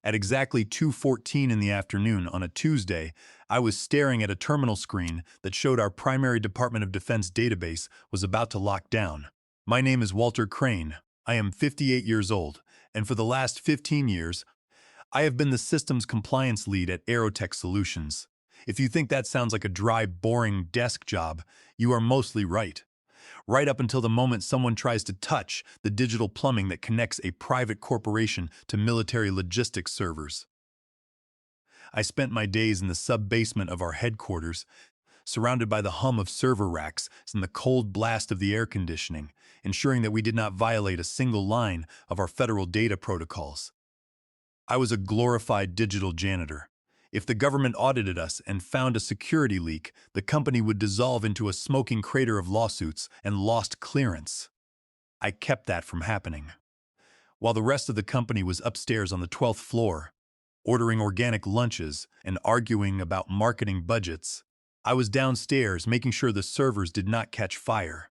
At exactly 2:14 in the afternoon on a Tuesday, I was staring at a terminal screen that showed our primary Department of Defense database was about to lock down. My name is Walter Crane. I am 58 years old, and for the last 15 years, I have been the systems compliance lead at Aerotech Solutions. If you think that sounds like a dry, boring desk job, you are mostly right. Right up until the moment someone tries to touch the digital plumbing that connects a private corporation to military logistics servers. I spent my days in the sub-basement of our headquarters, surrounded by the hum of server racks and the cold blast of the air conditioning, ensuring that we did not violate a single line of our federal data protocols. I was a glorified digital janitor. If the government audited us and found a security leak, the company would dissolve into a smoking crater of lawsuits and lost clearance. I kept that from happening. While the rest of the company was upstairs on the 12th floor, ordering organic lunches and arguing about marketing budgets, I was downstairs making sure the servers did not catch fire.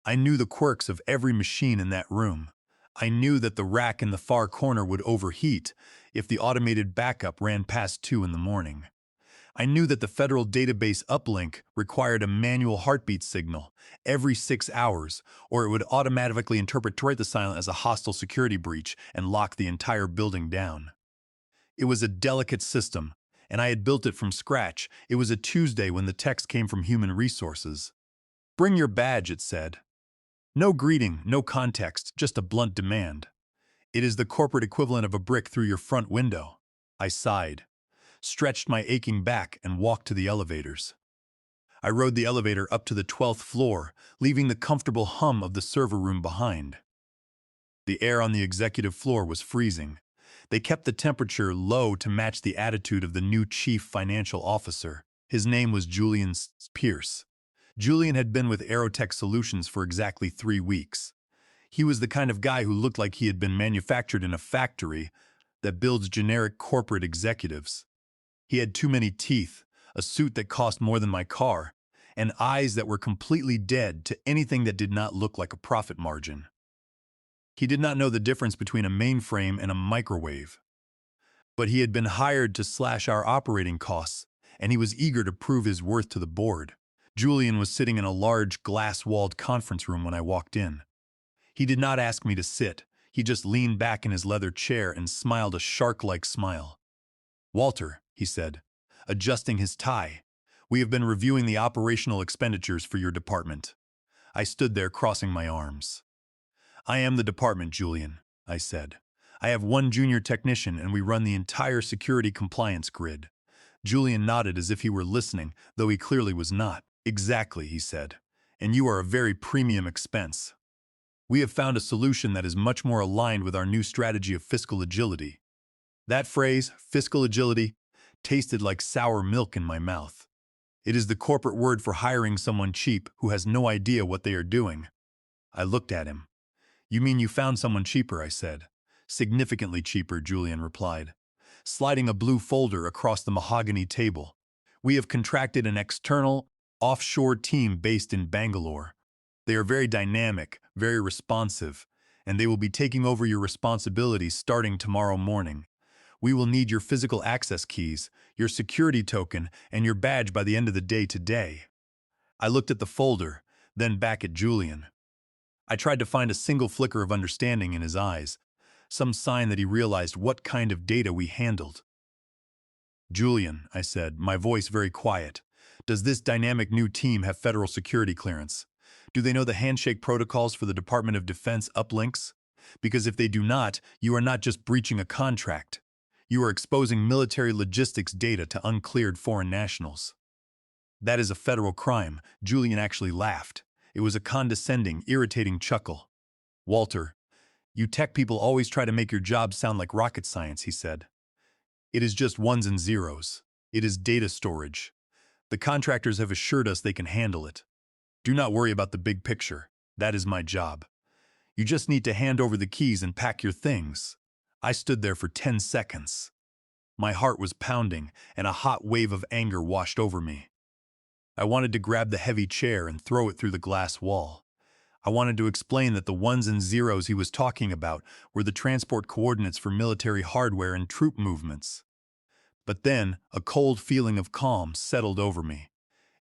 I knew the quirks of every machine in that room. I knew that the rack in the far corner would overheat if the automated backup ran past 2 in the morning. I knew that the federal database uplink required a manual heartbeat signal every 6 hours, or it would automatically interpret the silence as a hostile security breach and lock the entire building down. It was a delicate system, and I had built it from scratch. It was a Tuesday when the text came from Human Resources. "Bring your badge," it said. No greeting, no context, just a blunt demand. It is the corporate equivalent of a brick through your front window. I sighed, stretched my aching back, and walked to the elevators. I rode the elevator up to the 12th floor, leaving the comfortable hum of the server room behind. The air on the executive floor was freezing. They kept the temperature low to match the attitude of the new chief financial officer. His name was Julian Pierce. Julian had been with Aerotech Solutions for exactly 3 weeks. He was the kind of guy who looked like he had been manufactured in a factory that builds generic corporate executives. He had too many teeth, a suit that cost more than my car, and eyes that were completely dead to anything that did not look like a profit margin. He did not know the difference between a mainframe and a microwave. But he had been hired to slash our operating costs, and he was eager to prove his worth to the board. Julian was sitting in a large, glass-walled conference room when I walked in. He did not ask me to sit. He just leaned back in his leather chair and smiled a shark-like smile. "Walter," he said, adjusting his tie, "we have been reviewing the operational expenditures for your department." I stood there crossing my arms. "I am the department, Julian," I said. "I have 1 junior technician and we run the entire security compliance grid." Julian nodded as if he were listening, though he clearly was not. "Exactly," he said, "and you are a very premium expense. We have found a solution that is much more aligned with our new strategy of fiscal agility." That phrase, fiscal agility, tasted like sour milk in my mouth. It is the corporate word for hiring someone cheap who has no idea what they are doing. I looked at him. "You mean you found someone cheaper?" I said. "Significantly cheaper," Julian replied, sliding a blue folder across the mahogany table. "We have contracted an external, offshore team based in Bangalore. They are very dynamic, very responsive, and they will be taking over your responsibilities starting tomorrow morning. We will need your physical access keys, your security token, and your badge by the end of the day today." I looked at the folder, then back at Julian. I tried to find a single flicker of understanding in his eyes, some sign that he realized what kind of data we handled. "Julian," I said, my voice very quiet, "does this dynamic new team have federal security clearance? Do they know the handshake protocols for the Department of Defense uplinks? Because if they do not, you are not just breaching a contract. You are exposing military logistics data to uncleared foreign nationals." "That is a federal crime." Julian actually laughed. It was a condescending, irritating chuckle. "Walter, you tech people always try to make your job sound like rocket science," he said. "It is just ones and zeros. It is data storage. The contractors have assured us they can handle it. Do not worry about the big picture. That is my job. You just need to hand over the keys and pack your things." I stood there for 10 seconds. My heart was pounding, and a hot wave of anger washed over me. I wanted to grab the heavy chair and throw it through the glass wall. I wanted to explain that the ones and zeros he was talking about were the transport coordinates for military hardware and troop movements. But then, a cold feeling of calm settled over me.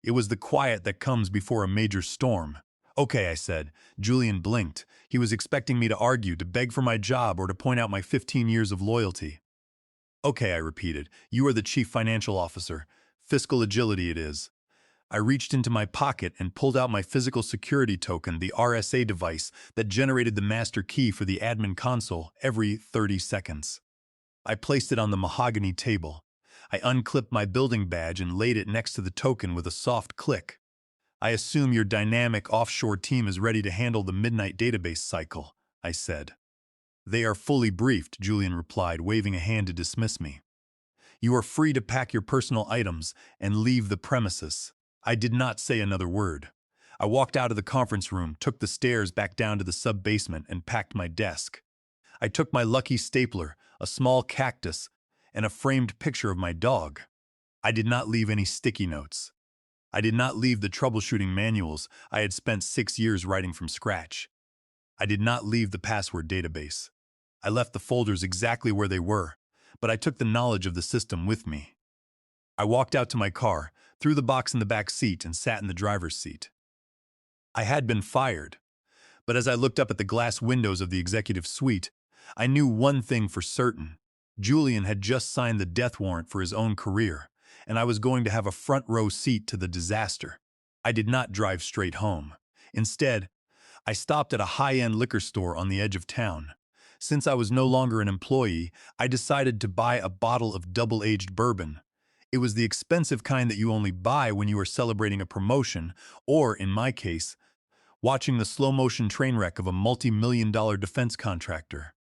It was the quiet that comes before a major storm. Okay, I said. Julian blinked. He was expecting me to argue, to beg for my job, or to point out my 15 years of loyalty. Okay, I repeated. You are the chief financial officer. Fiscal agility it is. I reached into my pocket and pulled out my physical security token, the RSA device that generated the master key for the admin console every 30 seconds. I placed it on the mahogany table. I unclipped my building badge and laid it next to the token with a soft click. I assume your dynamic offshore team is ready to handle the midnight database cycle, I said. They are fully briefed, Julian replied, waving a hand to dismiss me. You are free to pack your personal items and leave the premises. I did not say another word. I walked out of the conference room, took the stairs back down to the sub-basement, and packed my desk. I took my lucky stapler, a small cactus, and a framed picture of my dog. I did not leave any sticky notes. I did not leave the troubleshooting manuals I had spent 6 years writing from scratch. I did not leave the password database. I left the folders exactly where they were, but I took the knowledge of the system with me. I walked out to my car, threw the box in the back seat, and sat in the driver's seat. I had been fired, but as I looked up at the glass windows of the executive suite, I knew one thing for certain. Julian had just signed the death warrant for his own career, and I was going to have a front row seat to the disaster. I did not drive straight home. Instead, I stopped at a high-end liquor store on the edge of town. Since I was no longer an employee, I decided to buy a bottle of double-aged bourbon. It was the expensive kind that you only buy when you are celebrating a promotion, or, in my case, watching the slow-motion train wreck of a multi-million-dollar defense contractor.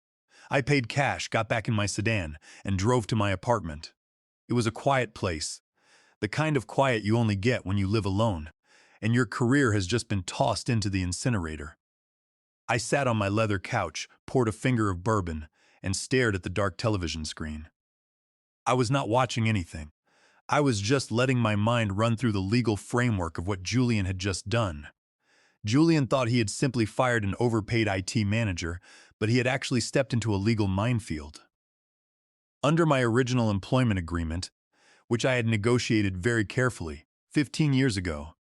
I paid cash, got back in my sedan, and drove to my apartment. It was a quiet place, the kind of quiet you only get when you live alone, and your career has just been tossed into the incinerator. I sat on my leather couch, poured a finger of bourbon, and stared at the dark television screen. I was not watching anything. I was just letting my mind run through the legal framework of what Julian had just done. Julian thought he had simply fired an overpaid IT manager, but he had actually stepped into a legal minefield. Under my original employment agreement, which I had negotiated very carefully 15 years ago,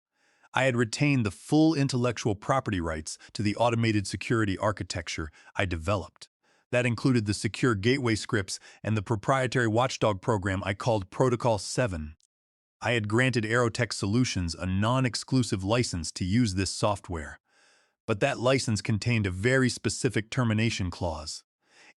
I had retained the full intellectual property rights to the automated security architecture I developed. That included the secure gateway scripts and the proprietary watchdog program I called Protocol 7. I had granted Aerotech Solutions a non-exclusive license to use this software, but that license contained a very specific termination clause.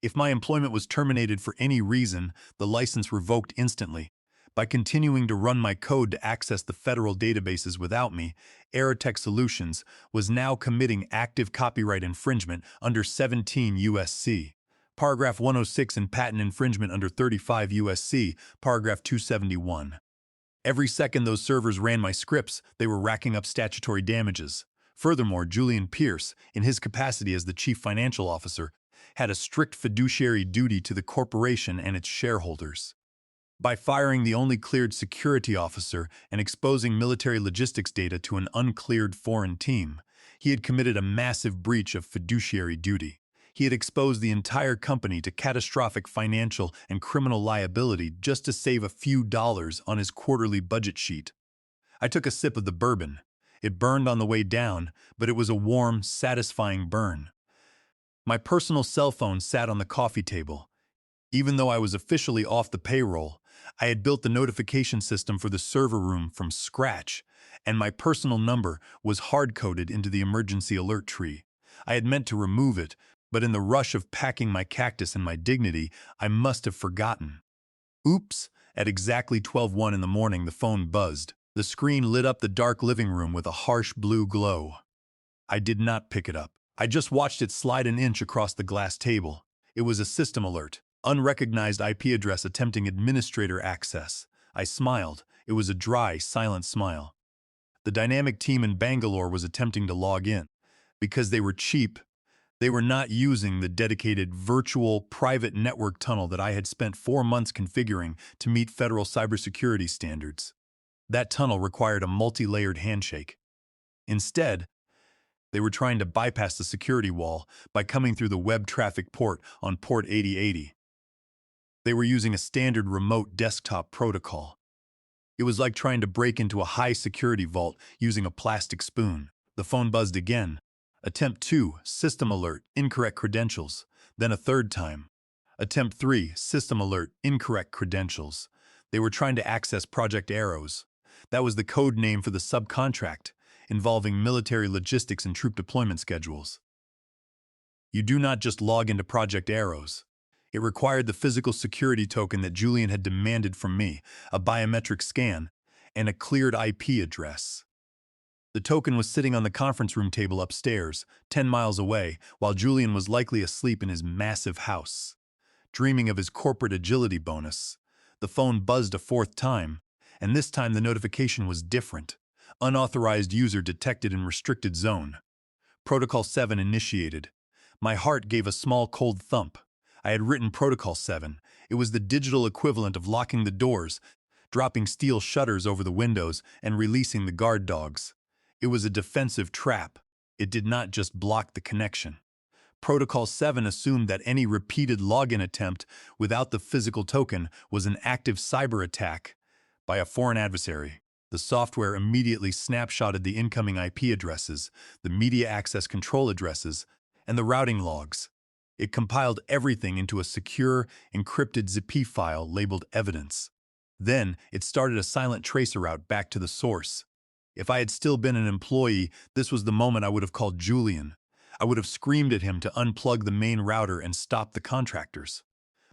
If my employment was terminated for any reason, the license revoked instantly. By continuing to run my code to access the federal databases without me, Aerotech Solutions was now committing active copyright infringement under 17 U.S.C. Paragraph 106 and patent infringement under 35 U.S.C. Paragraph 271. Every second those servers ran my scripts, they were racking up statutory damages. Furthermore, Julian Pierce, in his capacity as the chief financial officer, had a strict fiduciary duty to the corporation and its shareholders. By firing the only cleared security officer and exposing military logistics data to an uncleared foreign team, he had committed a massive breach of fiduciary duty. He had exposed the entire company to catastrophic financial and criminal liability just to save a few dollars on his quarterly budget sheet. I took a sip of the bourbon. It burned on the way down, but it was a warm, satisfying burn. My personal cell phone sat on the coffee table. Even though I was officially off the payroll, I had built the notification system for the server room from scratch, and my personal number was hard-coded into the emergency alert tree. I had meant to remove it, but in the rush of packing my cactus and my dignity, I must have forgotten. Oops! At exactly 12:01 in the morning, the phone buzzed. The screen lit up the dark living room with a harsh blue glow. I did not pick it up. I just watched it slide an inch across the glass table. It was a system alert. Unrecognized IP address attempting administrator access. I smiled. It was a dry, silent smile. The dynamic team in Bangalore was attempting to log in. Because they were cheap, they were not using the dedicated virtual private network tunnel that I had spent 4 months configuring to meet federal cybersecurity standards. That tunnel required a multi-layered handshake. Instead, They were trying to bypass the security wall by coming through the web traffic port on port 8080. They were using a standard remote desktop protocol. It was like trying to break into a high-security vault using a plastic spoon. The phone buzzed again. Attempt 2, system alert, incorrect credentials. Then a third time. Attempt 3, system alert, incorrect credentials. They were trying to access Project Arrows. That was the code name for the subcontract, involving military logistics and troop deployment schedules. You do not just log into Project Arrows. It required the physical security token that Julian had demanded from me, a biometric scan, and a cleared IP address. The token was sitting on the conference room table upstairs, 10 miles away, while Julian was likely asleep in his massive house. Dreaming of his corporate agility bonus, the phone buzzed a fourth time, and this time the notification was different. Unauthorized user detected in restricted zone. Protocol 7 initiated. My heart gave a small cold thump. I had written Protocol 7. It was the digital equivalent of locking the doors, dropping steel shutters over the windows, and releasing the guard dogs. It was a defensive trap. It did not just block the connection. Protocol 7 assumed that any repeated login attempt without the physical token was an active cyber attack by a foreign adversary. The software immediately snapshotted the incoming IP addresses, the media access control addresses, and the routing logs. It compiled everything into a secure, encrypted ZIP file labeled evidence. Then, it started a silent tracer route back to the source. If I had still been an employee, this was the moment I would have called Julian. I would have screamed at him to unplug the main router and stop the contractors.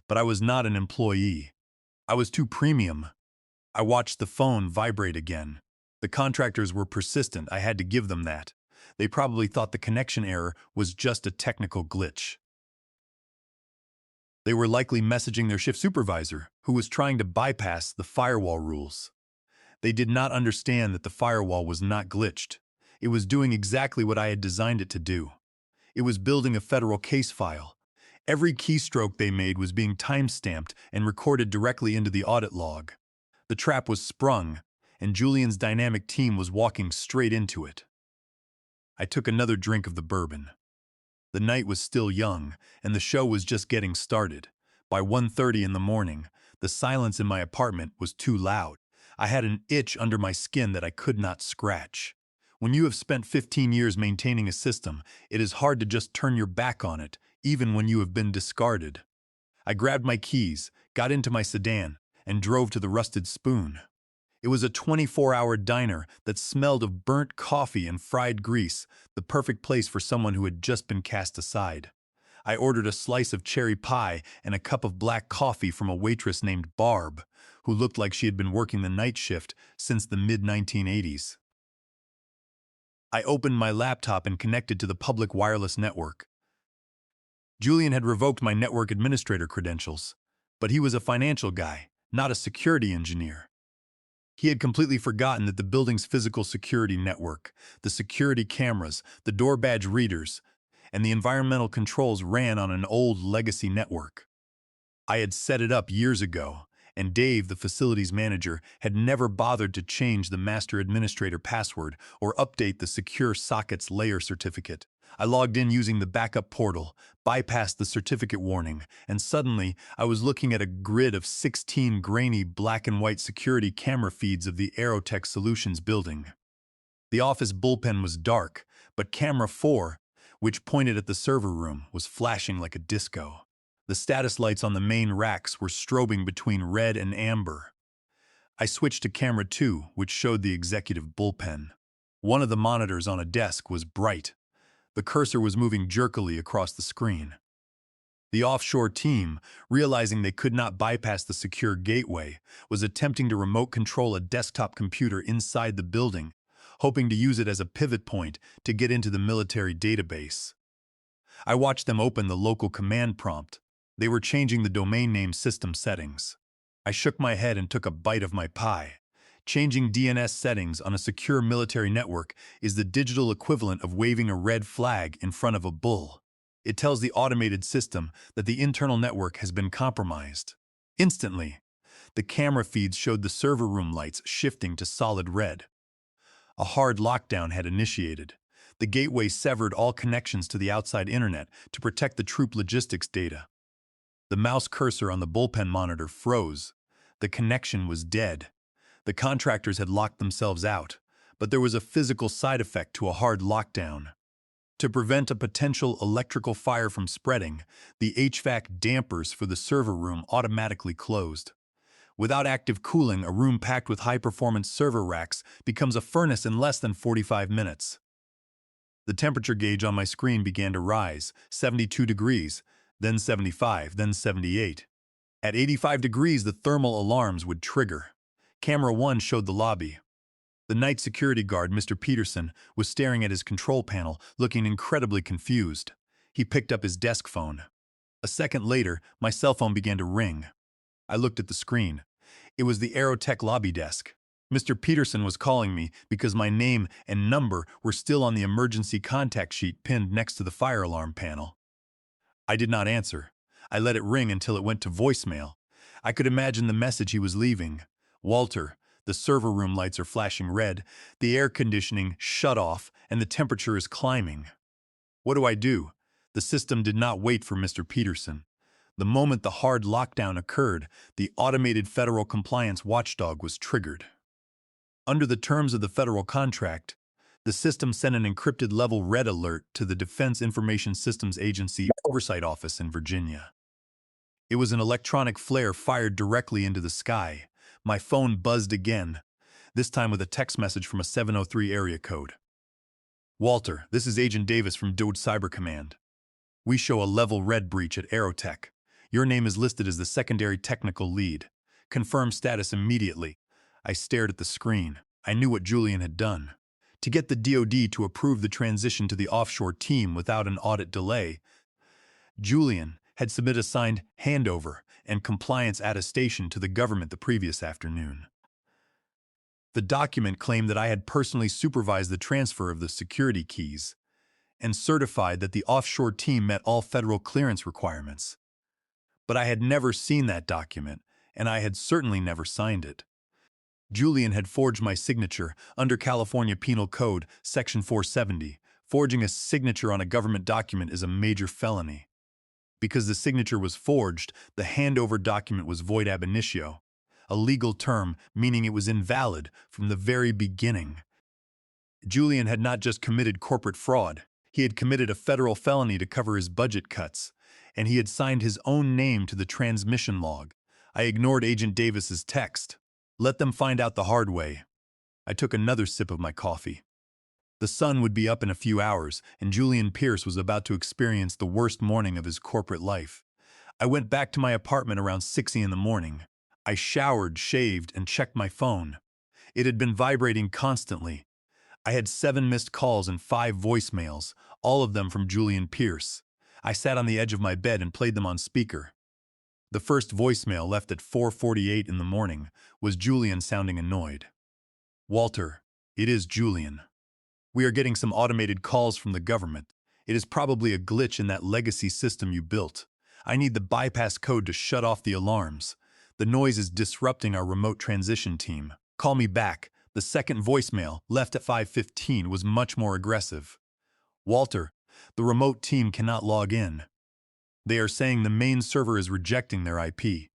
But I was not an employee. I was too premium. I watched the phone vibrate again. The contractors were persistent. I had to give them that. They probably thought the connection error was just a technical glitch. They were likely messaging their shift supervisor, who was trying to bypass the firewall rules. They did not understand that the firewall was not glitched. It was doing exactly what I had designed it to do. It was building a federal case file. Every keystroke they made was being time-stamped and recorded directly into the audit log. The trap was sprung, and Julian's dynamic team was walking straight into it. I took another drink of the bourbon. The night was still young, and the show was just getting started. By 1:30 in the morning, the silence in my apartment was too loud. I had an itch under my skin that I could not scratch. When you have spent 15 years maintaining a system, it is hard to just turn your back on it, even when you have been discarded. I grabbed my keys, got into my sedan, and drove to the Rusted Spoon. It was a 24-hour diner that smelled of burnt coffee and fried grease, the perfect place for someone who had just been cast aside. I ordered a slice of cherry pie and a cup of black coffee from a waitress named Barb, who looked like she had been working the night shift since the mid-1980s. I opened my laptop and connected to the public wireless network. Julian had revoked my network administrator credentials, but he was a financial guy, not a security engineer. He had completely forgotten that the building's physical security network, the security cameras, the door badge readers, and the environmental controls ran on an old legacy network. I had set it up years ago, and Dave, the facilities manager, had never bothered to change the master administrator password or update the secure sockets layer certificate. I logged in using the backup portal, bypassed the certificate warning, and suddenly I was looking at a grid of 16 grainy black and white security camera feeds of the Aerotech Solutions building. The office bullpen was dark, but camera 4, which pointed at the server room, was flashing like a disco. The status lights on the main racks were strobing between red and amber. I switched to camera 2, which showed the executive bullpen. One of the monitors on a desk was bright. The cursor was moving jerkily across the screen. The offshore team, realizing they could not bypass the secure gateway, was attempting to remote control a desktop computer inside the building, hoping to use it as a pivot point to get into the military database. I watched them open the local command prompt. They were changing the domain name system settings. I shook my head and took a bite of my pie. Changing DNS settings on a secure military network is the digital equivalent of waving a red flag in front of a bull. It tells the automated system that the internal network has been compromised. Instantly, the camera feeds showed the server room lights shifting to solid red. A hard lockdown had initiated. The gateway severed all connections to the outside internet to protect the troop logistics data. The mouse cursor on the bullpen monitor froze. The connection was dead. The contractors had locked themselves out, but there was a physical side effect to a hard lockdown. To prevent a potential electrical fire from spreading, the HVAC dampers for the server room automatically closed. Without active cooling, a room packed with high-performance server racks becomes a furnace in less than 45 minutes. The temperature gauge on my screen began to rise, 72 degrees, then 75, then 78. At 85 degrees, the thermal alarms would trigger. Camera 1 showed the lobby. The night security guard, Mr. Peterson, was staring at his control panel, looking incredibly confused. He picked up his desk phone. A second later, my cell phone began to ring. I looked at the screen. It was the Aerotech lobby desk. Mr. Peterson was calling me because my name and number were still on the emergency contact sheet pinned next to the fire alarm panel. I did not answer. I let it ring until it went to voicemail. I could imagine the message he was leaving. Walter, the server room lights are flashing red, the air conditioning shut off, and the temperature is climbing. What do I do? The system did not wait for Mr. Peterson. The moment the hard lockdown occurred, the automated federal compliance watchdog was triggered. Under the terms of the federal contract, the system sent an encrypted level red alert to the Defense Information Systems Agency Oversight Office in Virginia. It was an electronic flare fired directly into the sky. My phone buzzed again, this time with a text message from a 703 area code. Walter, this is Agent Davis from DoD Cyber Command. We show a level red breach at Aerotech. Your name is listed as the secondary technical lead. Confirm status immediately. I stared at the screen. I knew what Julian had done. To get the DoD to approve the transition to the offshore team without an audit delay, Julian had submitted a signed handover and compliance attestation to the government the previous afternoon. The document claimed that I had personally supervised the transfer of the security keys and certified that the offshore team met all federal clearance requirements. But I had never seen that document, and I had certainly never signed it. Julian had forged my signature under California Penal Code, Section 470. Forging a signature on a government document is a major felony. Because the signature was forged, the handover document was void ab initio, a legal term meaning it was invalid from the very beginning. Julian had not just committed corporate fraud, he had committed a federal felony to cover his budget cuts, and he had signed his own name to the transmission log. I ignored Agent Davis's text. Let them find out the hard way. I took another sip of my coffee. The sun would be up in a few hours, and Julian Pierce was about to experience the worst morning of his corporate life. I went back to my apartment around 6 in the morning. I showered, shaved, and checked my phone. It had been vibrating constantly. I had 7 missed calls and 5 voicemails, all of them from Julian Pierce. I sat on the edge of my bed and played them on speaker. The first voicemail, left at 4:48 in the morning, was Julian sounding annoyed. Walter, it is Julian. We are getting some automated calls from the government. It is probably a glitch in that legacy system you built. I need the bypass code to shut off the alarms. The noise is disrupting our remote transition team. Call me back. The second voicemail, left at 5:15, was much more aggressive. Walter, the remote team cannot log in. They are saying the main server is rejecting their IP.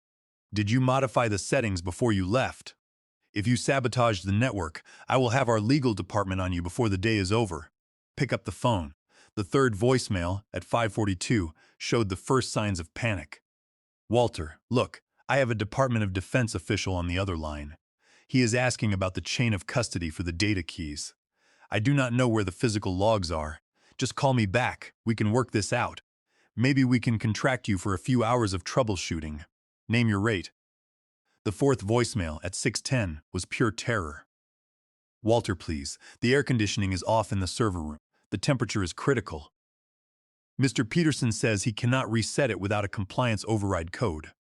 Did you modify the settings before you left? If you sabotaged the network, I will have our legal department on you before the day is over. Pick up the phone. The third voicemail, at 5:42, showed the first signs of panic. Walter, look, I have a Department of Defense official on the other line. He is asking about the chain of custody for the data keys. I do not know where the physical logs are. Just call me back. We can work this out. Maybe we can contract you for a few hours of troubleshooting. Name your rate. The fourth voicemail, at 6:10, was pure terror. Walter, please. The air conditioning is off in the server room. The temperature is critical. Mr. Peterson says he cannot reset it without a compliance override code.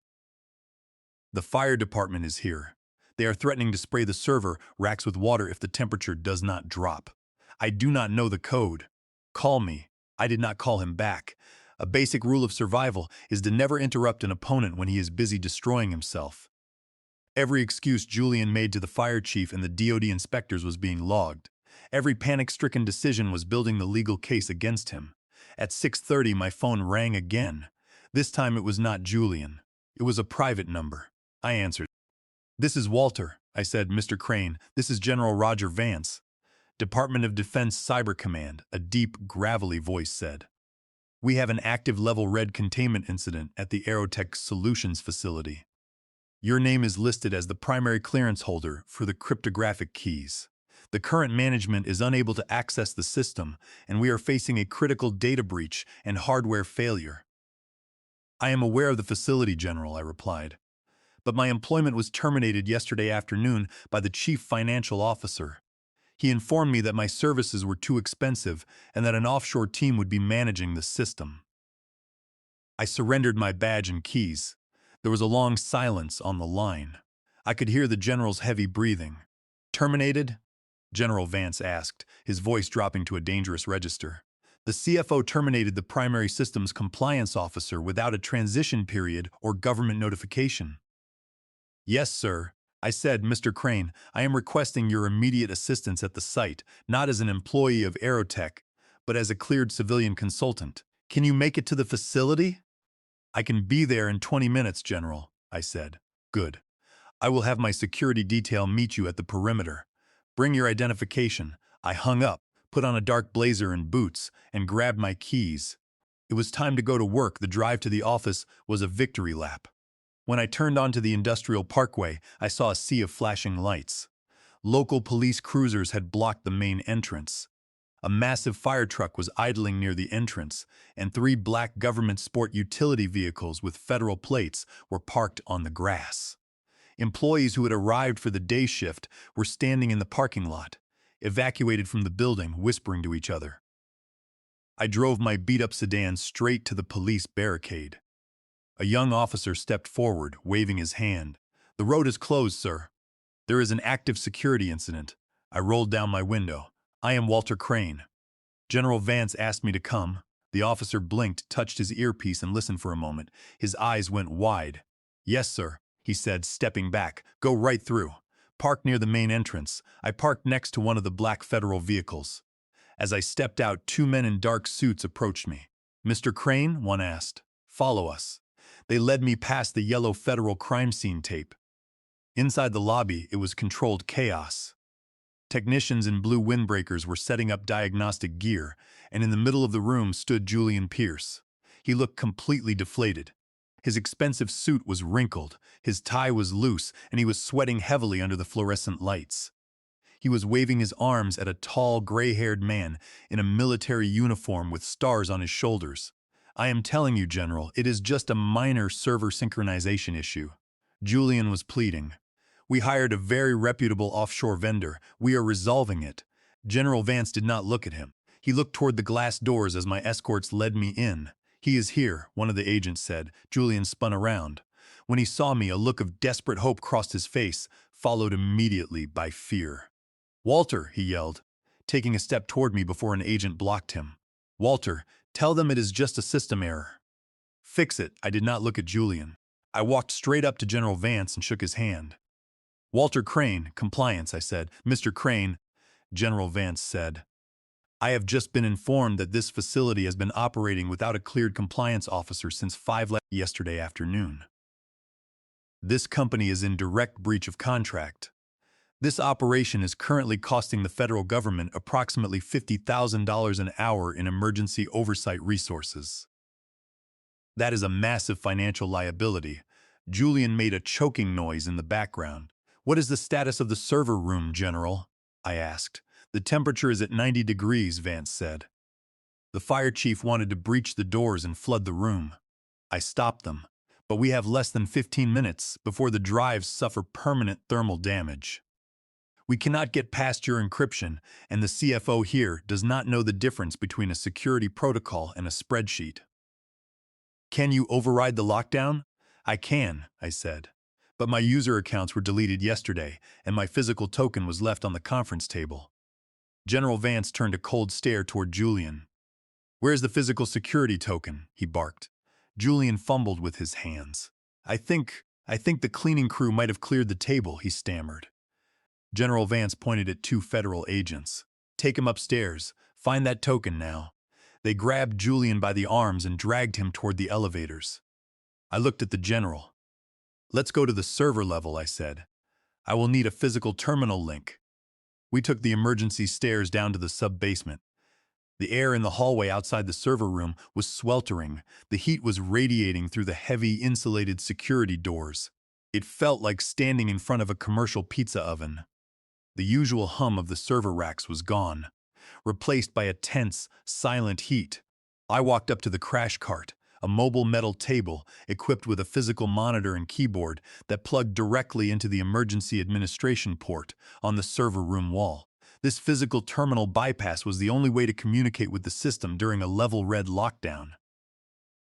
The fire department is here. They are threatening to spray the server racks with water if the temperature does not drop. I do not know the code. Call me. I did not call him back. A basic rule of survival is to never interrupt an opponent when he is busy destroying himself. Every excuse Julian made to the fire chief and the DoD inspectors was being logged. Every panic-stricken decision was building the legal case against him. At 6:30, my phone rang again. This time it was not Julian. It was a private number. I answered. "This is Walter," I said. "Mr. Crane, this is General Roger Vance. Department of Defense Cyber Command," a deep, gravelly voice said. "We have an active level red containment incident at the Aerotech Solutions facility. Your name is listed as the primary clearance holder for the cryptographic keys. The current management is unable to access the system, and we are facing a critical data breach and hardware failure." "I am aware of the facility, General," I replied. "But my employment was terminated yesterday afternoon by the Chief Financial Officer. He informed me that my services were too expensive and that an offshore team would be managing the system." I surrendered my badge and keys. There was a long silence on the line. I could hear the General's heavy breathing. "Terminated?" General Vance asked, his voice dropping to a dangerous register. "The CFO terminated the primary systems compliance officer without a transition period or government notification." "Yes, sir," I said. "Mr. Crane, I am requesting your immediate assistance at the site, not as an employee of Aerotech, but as a cleared civilian consultant. Can you make it to the facility?" "I can be there in 20 minutes, General," I said. "Good. I will have my security detail meet you at the perimeter. Bring your identification." I hung up, put on a dark blazer and boots, and grabbed my keys. It was time to go to work. The drive to the office was a victory lap. When I turned onto the industrial parkway, I saw a sea of flashing lights. Local police cruisers had blocked the main entrance. A massive fire truck was idling near the entrance, and 3 black government sport utility vehicles with federal plates were parked on the grass. Employees who had arrived for the day shift were standing in the parking lot, evacuated from the building, whispering to each other. I drove my beat-up sedan straight to the police barricade. A young officer stepped forward, waving his hand. "The road is closed, sir. There is an active security incident." I rolled down my window. "I am Walter Crane. General Vance asked me to come." The officer blinked, touched his earpiece, and listened for a moment. His eyes went wide. "Yes, sir," he said, stepping back. "Go right through. Park near the main entrance." I parked next to one of the black federal vehicles. As I stepped out, 2 men in dark suits approached me. "Mr. Crane?" one asked. "Follow us." They led me past the yellow federal crime scene tape. Inside the lobby, it was controlled chaos. Technicians in blue windbreakers were setting up diagnostic gear, and in the middle of the room stood Julian Pierce. He looked completely deflated. His expensive suit was wrinkled, his tie was loose, and he was sweating heavily under the fluorescent lights. He was waving his arms at a tall, gray-haired man in a military uniform with stars on his shoulders. "I am telling you, General, it is just a minor server synchronization issue," Julian was pleading. "We hired a very reputable offshore vendor. We are resolving it." General Vance did not look at him. He looked toward the glass doors as my escorts led me in. "He is here," one of the agents said. Julian spun around. When he saw me, a look of desperate hope crossed his face, followed immediately by fear. "Walter," he yelled, taking a step toward me before an agent blocked him. "Walter, tell them it is just a system error." "Fix it." I did not look at Julian. I walked straight up to General Vance and shook his hand. "Walter Crane, compliance," I said. "Mr. Crane," General Vance said, "I have just been informed that this facility has been operating without a cleared compliance officer since 5 yesterday afternoon. This company is in direct breach of contract. This operation is currently costing the federal government approximately $50,000 an hour in emergency oversight resources. That is a massive financial liability." Julian made a choking noise in the background. "What is the status of the server room, General?" I asked. "The temperature is at 90 degrees, Vance said. The fire chief wanted to breach the doors and flood the room. I stopped them. But we have less than 15 minutes before the drives suffer permanent thermal damage. We cannot get past your encryption, and the CFO here does not know the difference between a security protocol and a spreadsheet." "Can you override the lockdown?" "I can," I said. "But my user accounts were deleted yesterday, and my physical token was left on the conference table." General Vance turned a cold stare toward Julian. "Where's the physical security token?" he barked. Julian fumbled with his hands. I think the cleaning crew might have cleared the table," he stammered. General Vance pointed at 2 federal agents. Take him upstairs. Find that token now. They grabbed Julian by the arms and dragged him toward the elevators. I looked at the general. Let's go to the server level, I said. I will need a physical terminal link. We took the emergency stairs down to the sub-basement. The air in the hallway outside the server room was sweltering. The heat was radiating through the heavy, insulated security doors. It felt like standing in front of a commercial pizza oven. The usual hum of the server racks was gone, replaced by a tense, silent heat. I walked up to the crash cart, a mobile metal table equipped with a physical monitor and keyboard that plugged directly into the emergency administration port on the server room wall. This physical terminal bypass was the only way to communicate with the system during a level red lockdown.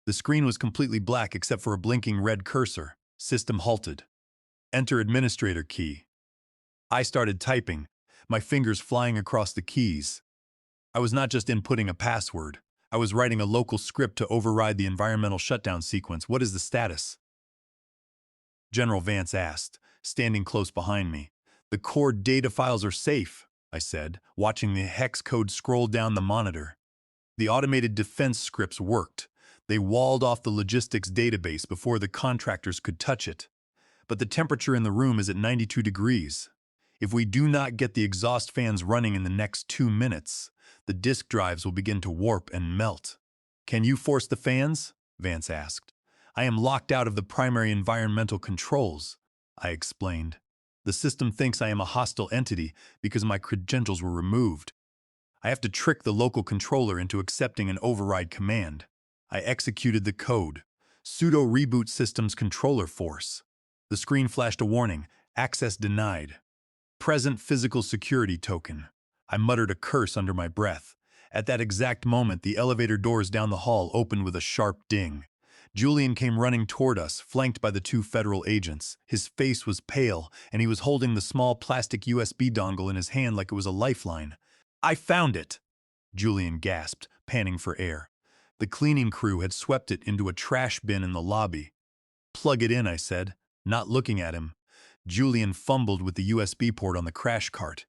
The screen was completely black except for a blinking red cursor. System halted. Enter administrator key. I started typing, my fingers flying across the keys. I was not just inputting a password. I was writing a local script to override the environmental shutdown sequence. What is the status? General Vance asked, standing close behind me. The core data files are safe, I said, watching the hex code scroll down the monitor. The automated defense scripts worked. They walled off the logistics database before the contractors could touch it. But the temperature in the room is at 92 degrees. If we do not get the exhaust fans running in the next 2 minutes, the disk drives will begin to warp and melt. Can you force the fans? Vance asked. I am locked out of the primary environmental controls, I explained. The system thinks I am a hostile entity because my credentials were removed. I have to trick the local controller into accepting an override command. I executed the code. Sudo reboot systems controller force. The screen flashed a warning. Access denied. Present physical security token. I muttered a curse under my breath. At that exact moment, the elevator doors down the hall opened with a sharp ding. Julian came running toward us, flanked by the 2 federal agents. His face was pale, and he was holding the small plastic USB dongle in his hand like it was a lifeline. I found it! Julian gasped, panting for air. The cleaning crew had swept it into a trash bin in the lobby. Plug it in, I said, not looking at him. Julian fumbled with the USB port on the crash cart.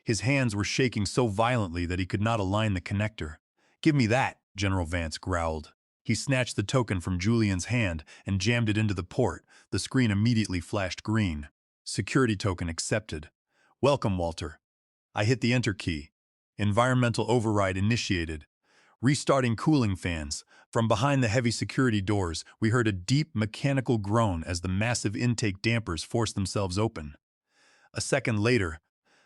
His hands were shaking so violently that he could not align the connector. Give me that, General Vance growled. He snatched the token from Julian's hand and jammed it into the port. The screen immediately flashed green. Security token accepted. Welcome, Walter. I hit the enter key. Environmental override initiated. Restarting cooling fans. From behind the heavy security doors, we heard a deep mechanical groan as the massive intake dampers forced themselves open. A second later,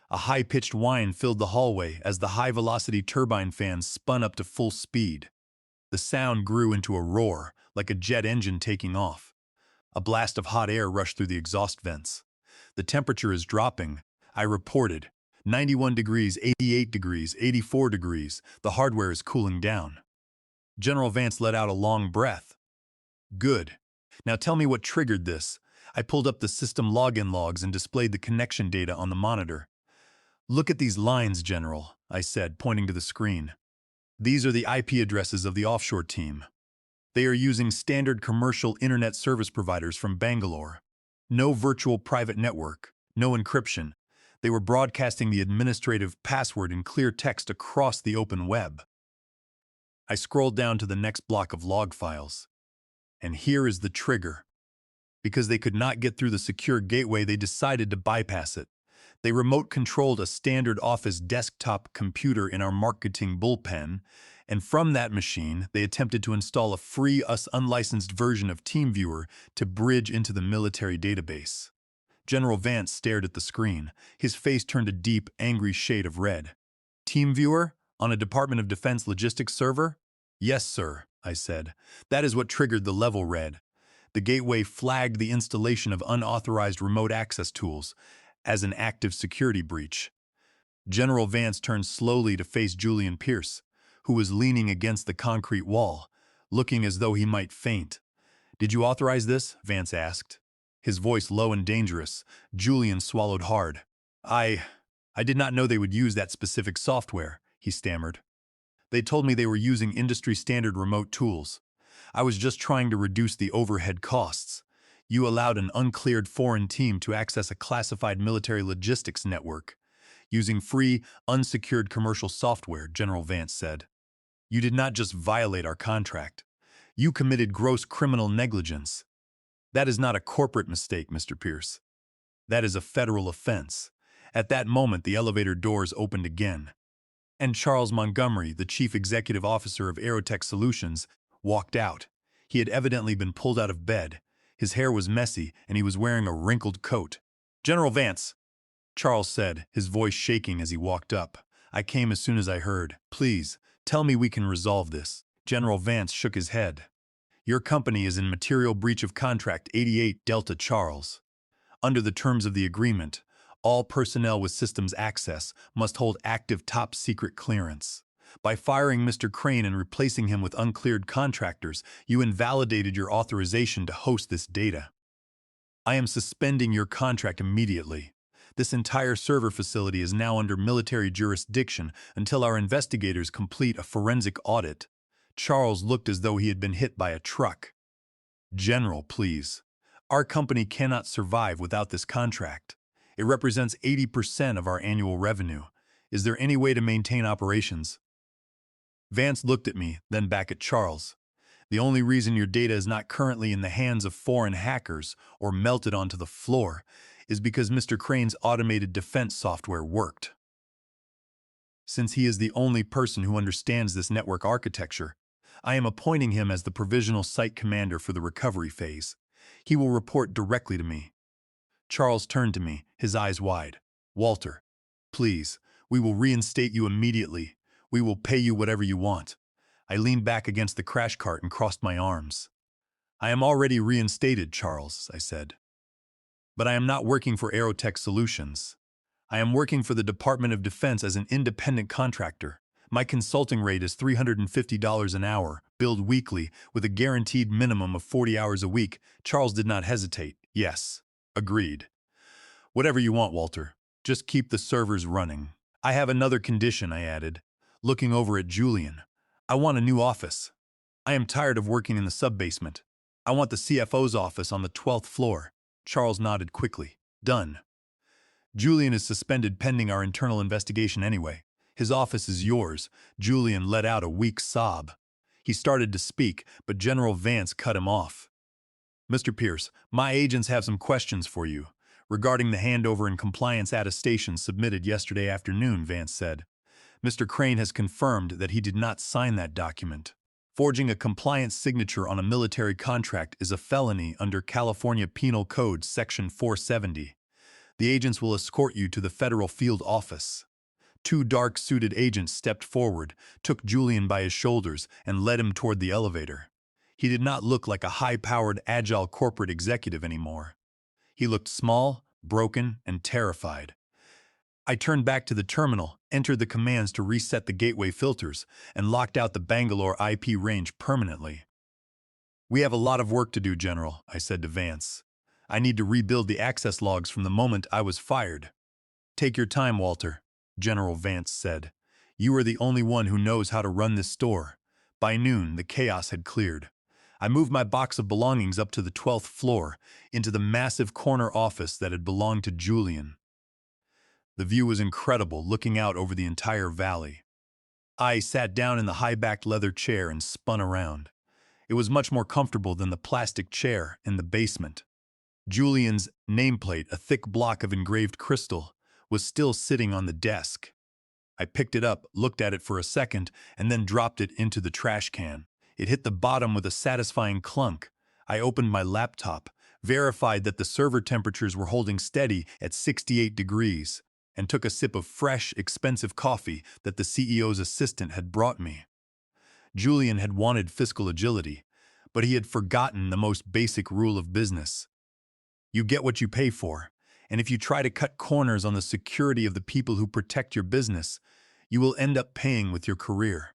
a high-pitched whine filled the hallway as the high-velocity turbine fans spun up to full speed. The sound grew into a roar, like a jet engine taking off. A blast of hot air rushed through the exhaust vents. The temperature is dropping, I reported. 91 degrees, 88 degrees, 84 degrees. The hardware is cooling down. General Vance let out a long breath. Good. Now tell me what triggered this. I pulled up the system login logs and displayed the connection data on the monitor. Look at these lines, General, I said, pointing to the screen. These are the IP addresses of the offshore team. They are using standard commercial internet service providers from Bangalore. No virtual private network, no encryption. They were broadcasting the administrative password in clear text across the open web. I scrolled down to the next block of log files. And here is the trigger. Because they could not get through the secure gateway, they decided to bypass it. They remote-controlled a standard office desktop computer in our marketing bullpen, and from that machine, they attempted to install a free, unlicensed version of TeamViewer to bridge into the military database. General Vance stared at the screen. His face turned a deep, angry shade of red. TeamViewer? On a Department of Defense logistics server? Yes, sir, I said. That is what triggered the level red. The gateway flagged the installation of unauthorized remote access tools as an active security breach. General Vance turned slowly to face Julian Pierce, who was leaning against the concrete wall, looking as though he might faint. Did you authorize this? Vance asked. His voice low and dangerous. Julian swallowed hard. I did not know they would use that specific software, he stammered. They told me they were using industry-standard remote tools. I was just trying to reduce the overhead costs. You allowed an uncleared foreign team to access a classified military logistics network. using free, unsecured commercial software, General Vance said. You did not just violate our contract. You committed gross criminal negligence. That is not a corporate mistake, Mr. Pierce. That is a federal offense. At that moment, the elevator doors opened again, and Charles Montgomery, the chief executive officer of Aerotech Solutions, walked out. He had evidently been pulled out of bed. His hair was messy, and he was wearing a wrinkled coat. General Vance, Charles said, his voice shaking as he walked up. I came as soon as I heard. Please, tell me we can resolve this. General Vance shook his head. Your company is in material breach of contract 88 Delta Charles. Under the terms of the agreement, all personnel with systems access must hold active top-secret clearance. By firing Mr. Crane and replacing him with uncleared contractors, you invalidated your authorization to host this data. I am suspending your contract immediately. This entire server facility is now under military jurisdiction until our investigators complete a forensic audit. Charles looked as though he had been hit by a truck. General, please. Our company cannot survive without this contract. It represents 80% of our annual revenue. Is there any way to maintain operations? Vance looked at me, then back at Charles. The only reason your data is not currently in the hands of foreign hackers or melted onto the floor is because Mr. Crane's automated defense software worked. Since he is the only person who understands this network architecture, I am appointing him as the provisional site commander for the recovery phase. He will report directly to me. Charles turned to me, his eyes wide. Walter, please, we will reinstate you immediately. We will pay you whatever you want. I leaned back against the crash cart and crossed my arms. I am already reinstated, Charles, I said. But I am not working for Aerotech Solutions. I am working for the Department of Defense as an independent contractor. My consulting rate is $350 an hour, billed weekly, with a guaranteed minimum of 40 hours a week. Charles did not hesitate. Yes. Agreed. Whatever you want, Walter. Just keep the servers running. I have another condition, I added, looking over at Julian. I want a new office. I am tired of working in the sub-basement. I want the CFO's office on the 12th floor. Charles nodded quickly. Done. Julian is suspended pending our internal investigation anyway. His office is yours. Julian let out a weak sob. He started to speak, but General Vance cut him off. Mr. Pierce, my agents have some questions for you regarding the handover and compliance attestation submitted yesterday afternoon, Vance said. Mr. Crane has confirmed that he did not sign that document. Forging a compliance signature on a military contract is a felony under California Penal Code Section 470. The agents will escort you to the federal field office. Two dark-suited agents stepped forward, took Julian by his shoulders, and led him toward the elevator. He did not look like a high-powered, agile corporate executive anymore. He looked small, broken, and terrified. I turned back to the terminal, entered the commands to reset the gateway filters, and locked out the Bangalore IP range permanently. We have a lot of work to do, General, I said to Vance. I need to rebuild the access logs from the moment I was fired. Take your time, Walter, General Vance said. You are the only one who knows how to run this store. By noon, the chaos had cleared. I moved my box of belongings up to the 12th floor, into the massive corner office that had belonged to Julian. The view was incredible, looking out over the entire valley. I sat down in the high-backed leather chair and spun around. It was much more comfortable than the plastic chair in the basement. Julian's nameplate, a thick block of engraved crystal, was still sitting on the desk. I picked it up, looked at it for a second, and then dropped it into the trash can. It hit the bottom with a satisfying clunk. I opened my laptop, verified that the server temperatures were holding steady at 68 degrees, and took a sip of fresh, expensive coffee that the CEO's assistant had brought me. Julian had wanted fiscal agility, but he had forgotten the most basic rule of business. You get what you pay for, and if you try to cut corners on the security of the people who protect your business, you will end up paying with your career.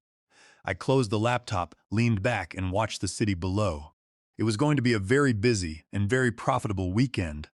I closed the laptop, leaned back, and watched the city below. It was going to be a very busy and very profitable weekend.